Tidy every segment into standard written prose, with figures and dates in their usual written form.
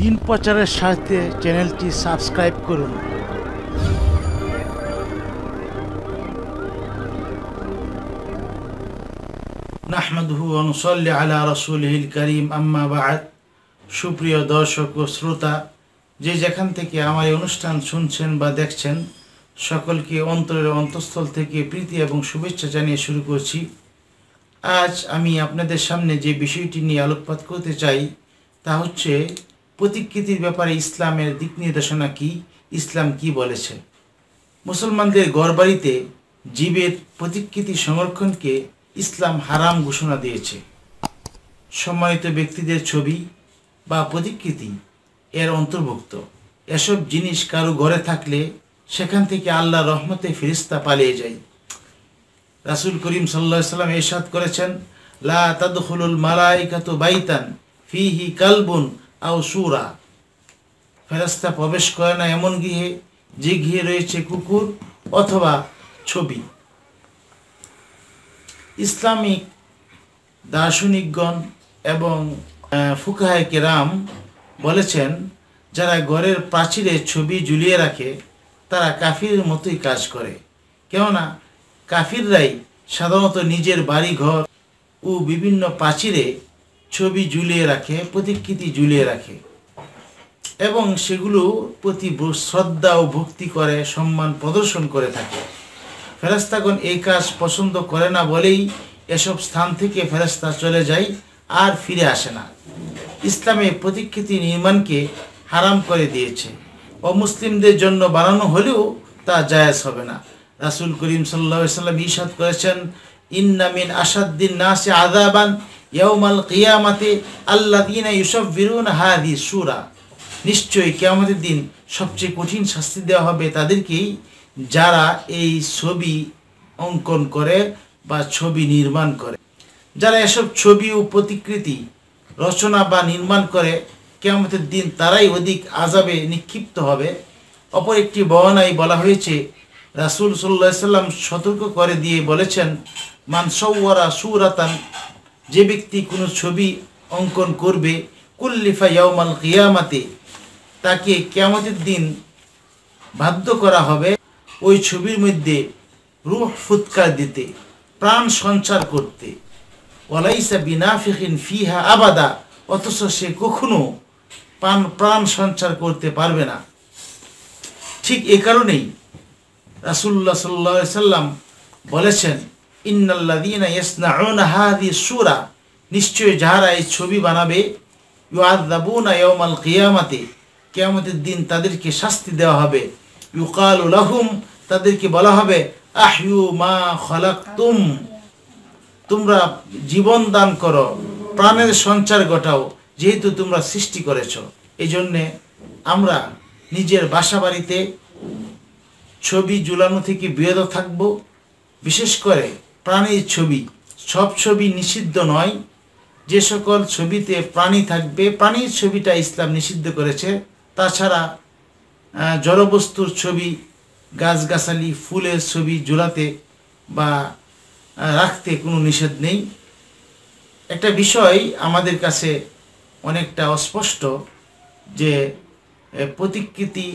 দিন প্রচারের সাথে চ্যানেলটি সাবস্ক্রাইব করুন। নাহমাদুহু ওয়া নুসাল্লি আলা রাসূলিহিল কারীম, আম্মা বা'দ। সুপ্রিয় দর্শক ও শ্রোতা, যে যেখান থেকে আমার এই অনুষ্ঠান শুনছেন বা দেখছেন, সকলকে অন্তরের অন্তঃস্থল থেকে প্রীতি এবং শুভেচ্ছা জানিয়ে শুরু করছি। আজ আমি আপনাদের সামনে যে বিষয়টি নিয়ে আলোকপাত করতে চাই তা হচ্ছে প্রতিকৃতির ব্যাপারে ইসলামের দিক নির্দেশনা কি, ইসলাম কি বলেছে। মুসলমানদের ঘরবাড়িতে জীবের প্রতিকৃতি সংরক্ষণকে ইসলাম হারাম ঘোষণা দিয়েছে। সম্মানিত ব্যক্তিদের ছবি বা প্রতিকৃতি এর অন্তর্ভুক্ত। এসব জিনিস কারো ঘরে থাকলে সেখান থেকে আল্লাহর রহমতে ফেরেশতা পালিয়ে যায়। রাসূল করিম সাল্লাল্লাহু আলাইহি ওয়াসাল্লাম ইরশাদ করেছেন, লা তাদখুলুল মালাইকাতু বাইতান ফিহি কালবুন আও সূরা। ফেরেশতা প্রবেশ করে না এমন গৃহে যে গৃহে রয়েছে কুকুর অথবা ছবি। ইসলামিক দার্শনিকগণ এবং ফুকাহায়ে কেরাম বলেছেন, যারা ঘরের প্রাচীরে ছবি ঝুলিয়ে রাখে তারা কাফিরের মতোই কাজ করে। কেননা কাফিররাই সাধারণত নিজের বাড়িঘর ও বিভিন্ন প্রাচীরে ছবি ঝুলিয়ে রাখে, প্রতিকৃতি ঝুলিয়ে রাখে এবং সেগুলো প্রতি শ্রদ্ধা ও ভক্তি করে, সম্মান প্রদর্শন করে থাকে। ফেরেশতাগণ এই কাজ পছন্দ করে না বলেই এসব স্থান থেকে ফেরেশতা চলে যায় আর ফিরে আসে না। ইসলামে প্রতিকৃতি নির্মাণকে হারাম করে দিয়েছে। অমুসলিমদের জন্য বানানো হলেও তা জায়েজ হবে না। রাসূল করিম সাল্লাল্লাহু আলাইহি ওয়াসাল্লাম ইরশাদ করেছেন, ইন্না মিন আশাদ্দিন নাসি আযাবান ইয়াউমাল কিয়ামাতি আল্লাযীনা ইউসাফফিরুনা হাযিহি সূরা। নিশ্চয়ই কিয়ামতের দিন সবচেয়ে কঠিন শাস্তি দেওয়া হবে তাদেরকেই, যারা এই ছবি অঙ্কন করে বা ছবি নির্মাণ করে। যারা এসব ছবি ও প্রতিকৃতি রচনা বা নির্মাণ করে, কিয়ামতের দিন তারাই অধিক আযাবে নিক্ষিপ্ত হবে। অপর একটি বর্ণনায় বলা হয়েছে, রাসূল সাল্লাল্লাহু আলাইহি ওয়াসাল্লাম সতর্ক করে দিয়ে বলেছেন, মান সাওয়ারা সূরাতান, যে ব্যক্তি কোনো ছবি অঙ্কন করবে, কুল্লিফা ইয়াউমাল কিয়ামাতি, তাকে কিয়ামতের দিন বাধ্য করা হবে ওই ছবির মধ্যে রূহ ফুৎকার দিতে, প্রাণ সঞ্চার করতে। ওয়ালাইসা বিনাফিখিন ফিহা আবাদা, অথচ সে কখনো প্রাণ সঞ্চার করতে পারবে না। ঠিক এ কারণেই রাসূলুল্লাহ সাল্লাল্লাহু আলাইহি সাল্লাম বলেছেন, ইন্নাল্লাযীনা ইয়াসনাউনা হাযিহি সূরা, নিশ্চয় যারা এই ছবি বানাবে, ইউআযাবুনা ইয়াউমাল কিয়ামাতি, কিয়ামতের দিন তাদেরকে শাস্তি দেওয়া হবে। ইউকালু লাহুম, তাদেরকে বলা হবে, আহইউ মা খালাকতুম, তোমরা জীবন দান করো, প্রাণের সঞ্চার ঘটাও, যেহেতু তোমরা সৃষ্টি করেছ। এই জন্যে আমরা নিজের বাসা বাড়িতে ছবি ঝুলানো থেকে বিরত থাকব। বিশেষ করে প্রাণীর ছবি, সব ছবি নিষিদ্ধ নয়। যে সকল ছবিতে প্রাণী থাকবে, প্রাণীর ছবিটা ইসলাম নিষিদ্ধ করেছে। তাছাড়া জড়বস্তুর ছবি, গাছগাছালি, ফুলের ছবি ঝুলাতে বা রাখতে কোনো নিষেধ নেই। একটা বিষয় আমাদের কাছে অনেকটা অস্পষ্ট, যে প্রতিকৃতি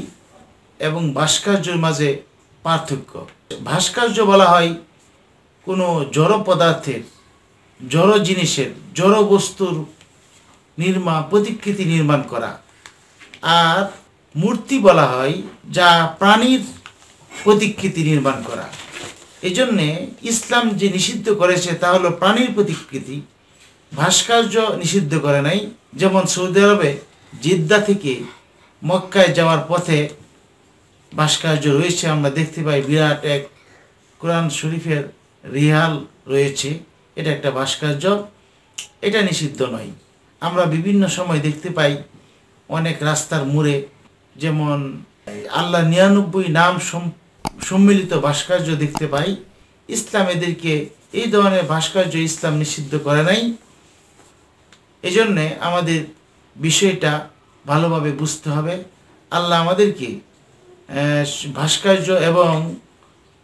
এবং ভাস্কর্যের মাঝে পার্থক্য। ভাস্কর্য বলা হয় কোনো জড় পদার্থের, জড় জিনিসের, জড় বস্তুর প্রতিকৃতি নির্মাণ করা। আর মূর্তি বলা হয় যা প্রাণীর প্রতিকৃতি নির্মাণ করা। এই জন্যে ইসলাম যে নিষিদ্ধ করেছে তা হলো প্রাণীর প্রতিকৃতি, ভাস্কর্য নিষিদ্ধ করে নাই। যেমন সৌদি আরবে জিদ্দা থেকে মক্কায় যাওয়ার পথে ভাস্কর্য রয়েছে, আমরা দেখতে পাই বিরাট এক কোরআন শরীফের রিহাল রয়েছে, এটা একটা ভাস্কর্য, এটা নিষিদ্ধ নয়। আমরা বিভিন্ন সময় দেখতে পাই অনেক রাস্তার মোড়ে, যেমন আল্লাহ 99 নাম সম্মিলিত ভাস্কর্য দেখতে পাই। ইসলাম এদেরকে, এই ধরনের ভাস্কর্য ইসলাম নিষিদ্ধ করে নাই। এই জন্যে আমাদের বিষয়টা ভালোভাবে বুঝতে হবে। আল্লাহ আমাদেরকে ভাস্কর্য এবং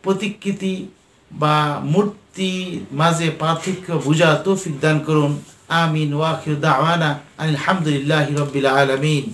প্রতিকৃতি বা মূর্তি মাঝে পার্থক্য বুঝা তৌফিক দান করুন। আমিন। ওয়া আখিরু দাওয়ানা আলহামদুলিল্লাহি রাব্বিল আলামিন।